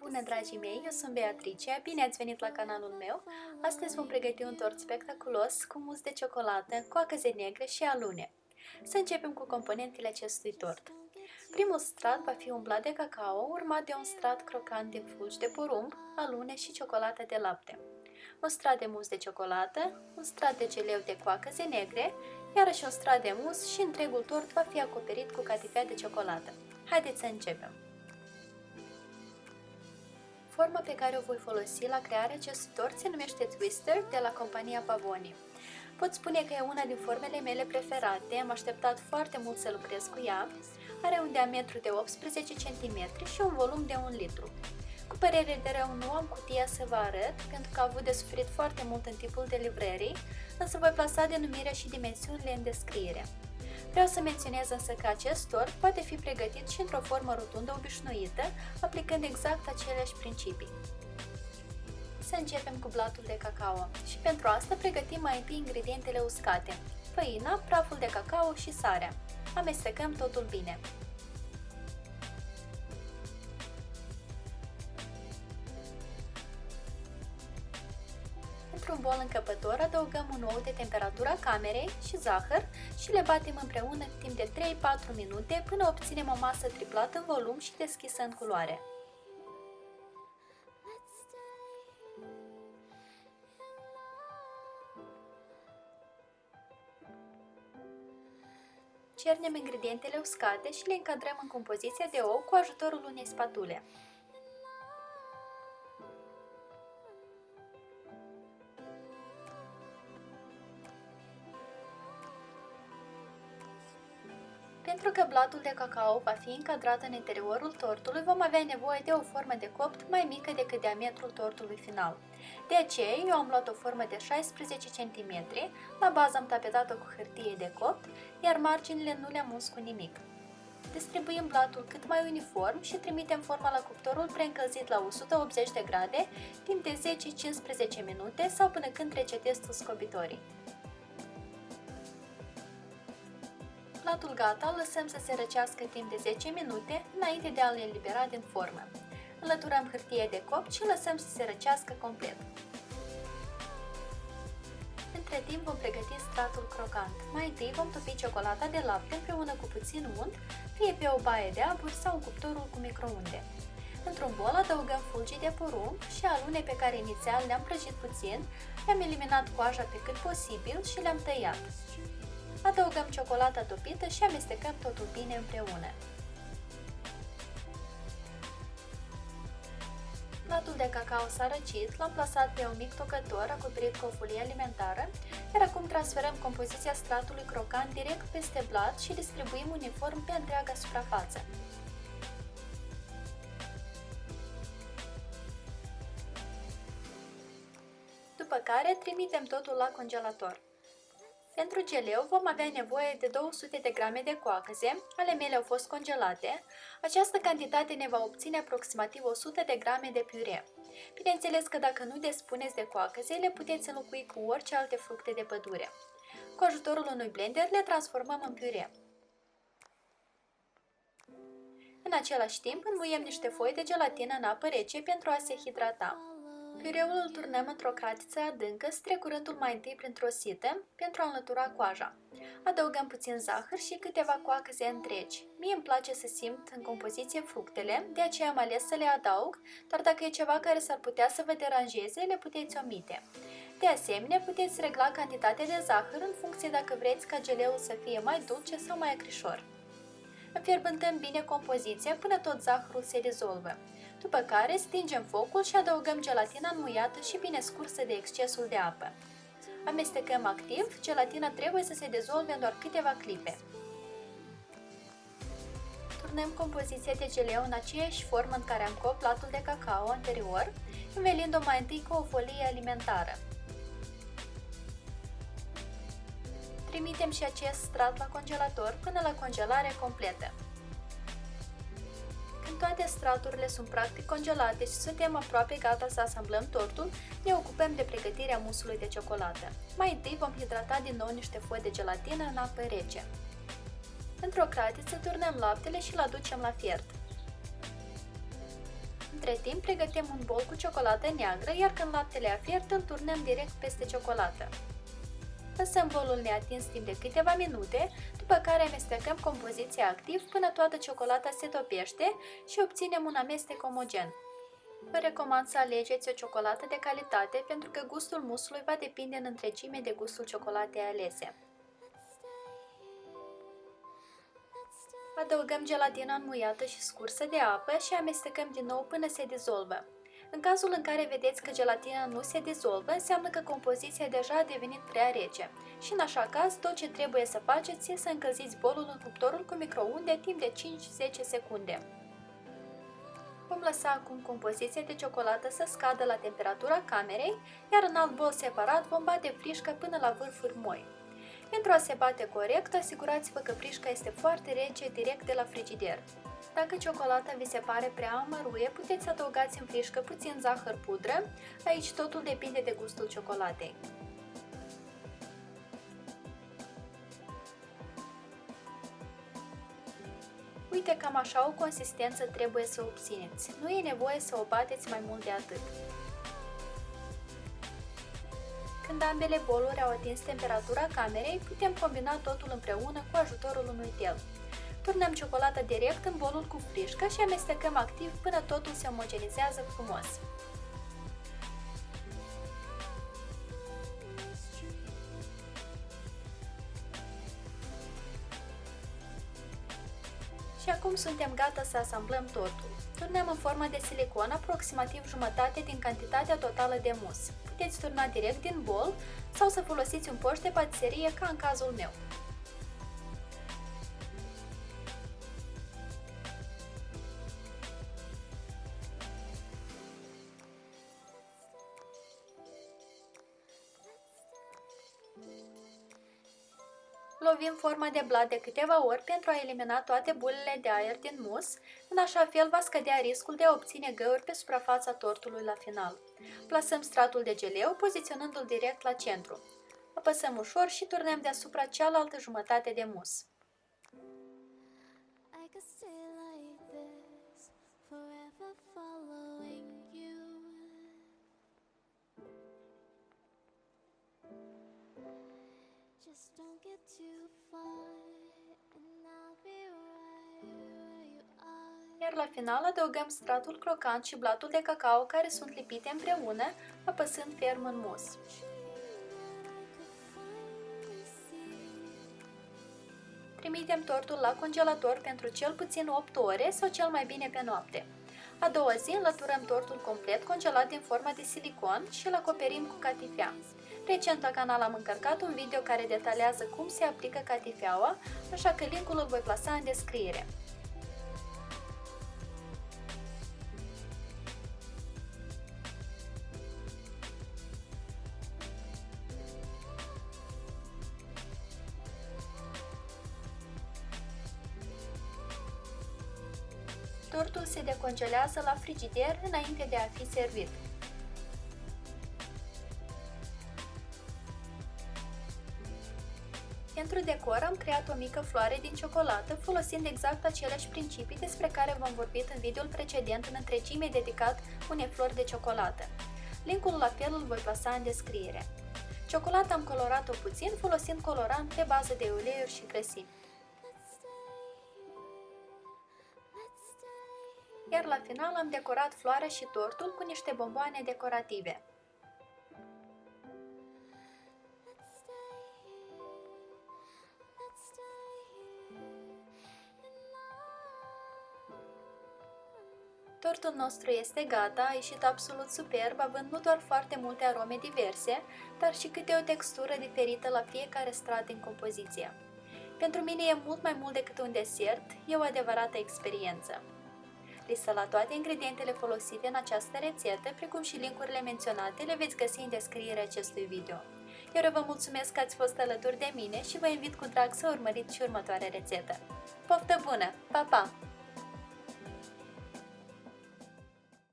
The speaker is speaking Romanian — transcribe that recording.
Bună, dragii mei, eu sunt Beatrice, bine ați venit la canalul meu. Astăzi vom pregăti un tort spectaculos cu mus de ciocolată, coacăze negre și alune. Să începem cu componentele acestui tort. Primul strat va fi un blat de cacao, urmat de un strat crocant de fulgi de porumb, alune și ciocolată de lapte. Un strat de mus de ciocolată, un strat de geleu de coacăze negre, iarăși un strat de mus și întregul tort va fi acoperit cu catifea de ciocolată. Haideți să începem! Forma pe care o voi folosi la crearea acestui tort se numește Twister de la compania Pavoni. Pot spune că e una din formele mele preferate, am așteptat foarte mult să lucrez cu ea, are un diametru de 18 cm și un volum de 1 litru. Cu părere de rău nu am cutia să vă arăt, pentru că a avut de suferit foarte mult în timpul de livrării, însă voi plasa denumirea și dimensiunile în descriere. Vreau să menționez însă că acest tort poate fi pregătit și într-o formă rotundă obișnuită, aplicând exact aceleași principii. Să începem cu blatul de cacao și pentru asta pregătim mai întâi ingredientele uscate: făina, praful de cacao și sarea. Amestecăm totul bine. Într-un bol încăpător adăugăm un ou de temperatura camerei și zahăr și le batem împreună timp de 3-4 minute până obținem o masă triplată în volum și deschisă în culoare. Cernem ingredientele uscate și le încadrăm în compoziția de ou cu ajutorul unei spatule. Pentru că blatul de cacao va fi încadrat în interiorul tortului, vom avea nevoie de o formă de copt mai mică decât diametrul tortului final. De aceea, eu am luat o formă de 16 cm, la bază am tapetat-o cu hârtie de copt, iar marginile nu le-am uns cu nimic. Distribuim blatul cât mai uniform și trimitem forma la cuptorul preîncălzit la 180 de grade, timp de 10-15 minute sau până când trece testul scobitorii. Blatul gata, îl lăsăm să se răcească timp de 10 minute înainte de a-l elibera din formă. Înlăturăm hârtie de copt și lăsăm să se răcească complet. Între timp vom pregăti stratul crocant. Mai întâi vom topi ciocolata de lapte împreună cu puțin unt, fie pe o baie de abur sau în cuptorul cu microunde. Într-un bol adăugăm fulgii de porumb și alune pe care inițial le-am prăjit puțin, le-am eliminat coaja pe cât posibil și le-am tăiat. Adăugăm ciocolata topită și amestecăm totul bine împreună. Blatul de cacao s-a răcit, l-am plasat pe un mic tocător acoperit cu o folie alimentară, iar acum transferăm compoziția stratului crocant direct peste blat și distribuim uniform pe întreaga suprafață. După care trimitem totul la congelator. Pentru geleu vom avea nevoie de 200 de grame de coacăze, ale mele au fost congelate. Această cantitate ne va obține aproximativ 100 de grame de piure. Bineînțeles că dacă nu dispuneți de coacăze, le puteți înlocui cu orice alte fructe de pădure. Cu ajutorul unui blender le transformăm în piure. În același timp înmuiem niște foi de gelatină în apă rece pentru a se hidrata. Piureul îl turnăm într-o cratiță adâncă, strecurându-l mai întâi printr-o sită pentru a înlătura coaja. Adăugăm puțin zahăr și câteva coacăze întregi. Mie îmi place să simt în compoziție fructele, de aceea am ales să le adaug, dar dacă e ceva care s-ar putea să vă deranjeze, le puteți omite. De asemenea, puteți regla cantitatea de zahăr în funcție dacă vreți ca geleul să fie mai dulce sau mai acrișor. Înfierbântăm bine compoziția până tot zahărul se dizolvă. După care stingem focul și adăugăm gelatina înmuiată și bine scursă de excesul de apă. Amestecăm activ, gelatina trebuie să se dizolve în doar câteva clipe. Turnăm compoziția de geleu în aceeași formă în care am copt blatul de cacao anterior, învelind-o mai întâi cu o folie alimentară. Trimitem și acest strat la congelator până la congelare completă. Când toate straturile sunt practic congelate și suntem aproape gata să asamblăm tortul, ne ocupăm de pregătirea musului de ciocolată. Mai întâi vom hidrata din nou niște foi de gelatină în apă rece. Într-o cratiță turnăm laptele și îl aducem la fiert. Între timp, pregătim un bol cu ciocolată neagră, iar când laptele a fiert, îl turnăm direct peste ciocolată. Lăsăm bolul neatins timp de câteva minute, după care amestecăm compoziția activ până toată ciocolata se topește și obținem un amestec omogen. Vă recomand să alegeți o ciocolată de calitate pentru că gustul musului va depinde în întregime de gustul ciocolatei alese. Adăugăm gelatina înmuiată și scursă de apă și amestecăm din nou până se dizolvă. În cazul în care vedeți că gelatina nu se dizolvă, înseamnă că compoziția deja a devenit prea rece și în așa caz tot ce trebuie să faceți este să încălziți bolul în cuptorul cu microunde timp de 5-10 secunde. Vom lăsa acum compoziția de ciocolată să scadă la temperatura camerei, iar în alt bol separat vom bate frișca până la vârfuri moi. Pentru a se bate corect, asigurați-vă că frișca este foarte rece direct de la frigider. Dacă ciocolata vi se pare prea amăruie, puteți adăugați în frișcă puțin zahăr pudră, aici totul depinde de gustul ciocolatei. Uite, cam așa o consistență trebuie să obțineți. Nu e nevoie să o bateți mai mult de atât. Când ambele boluri au atins temperatura camerei, putem combina totul împreună cu ajutorul unui tel. Turnăm ciocolata direct în bolul cu frișcă și amestecăm activ până totul se omogenizează frumos. Și acum suntem gata să asamblăm totul. Turnăm în formă de silicon aproximativ jumătate din cantitatea totală de mus. Puteți turna direct din bol sau să folosiți un poș de patiserie ca în cazul meu. Lovim forma de blat de câteva ori pentru a elimina toate bulele de aer din mus, în așa fel va scădea riscul de a obține găuri pe suprafața tortului la final. Plasăm stratul de geleu, poziționându-l direct la centru. Apăsăm ușor și turnăm deasupra cealaltă jumătate de mus. Iar la final adăugăm stratul crocant și blatul de cacao care sunt lipite împreună, apăsând ferm în mus. Trimitem tortul la congelator pentru cel puțin 8 ore sau cel mai bine pe noapte. A doua zi înlăturăm tortul complet congelat din forma de silicon și îl acoperim cu catifea. Recent la canal am încărcat un video care detaliază cum se aplică catifeaua, așa că linkul îl voi plasa în descriere. Tortul se decongelează la frigider înainte de a fi servit. Pentru decor am creat o mică floare din ciocolată folosind exact aceleași principii despre care v-am vorbit în videoul precedent în întregime dedicat unei flori de ciocolată. Linkul la fel îl voi plasa în descriere. Ciocolata am colorat-o puțin folosind colorant pe bază de uleiuri și grăsimi. Iar la final am decorat floarea și tortul cu niște bomboane decorative. Tortul nostru este gata, a ieșit absolut superb, având nu doar foarte multe arome diverse, dar și câte o textură diferită la fiecare strat din compoziție. Pentru mine e mult mai mult decât un desert, e o adevărată experiență. Lista la toate ingredientele folosite în această rețetă, precum și linkurile menționate, le veți găsi în descrierea acestui video. Eu vă mulțumesc că ați fost alături de mine și vă invit cu drag să urmăriți și următoarea rețetă. Poftă bună! Pa, pa!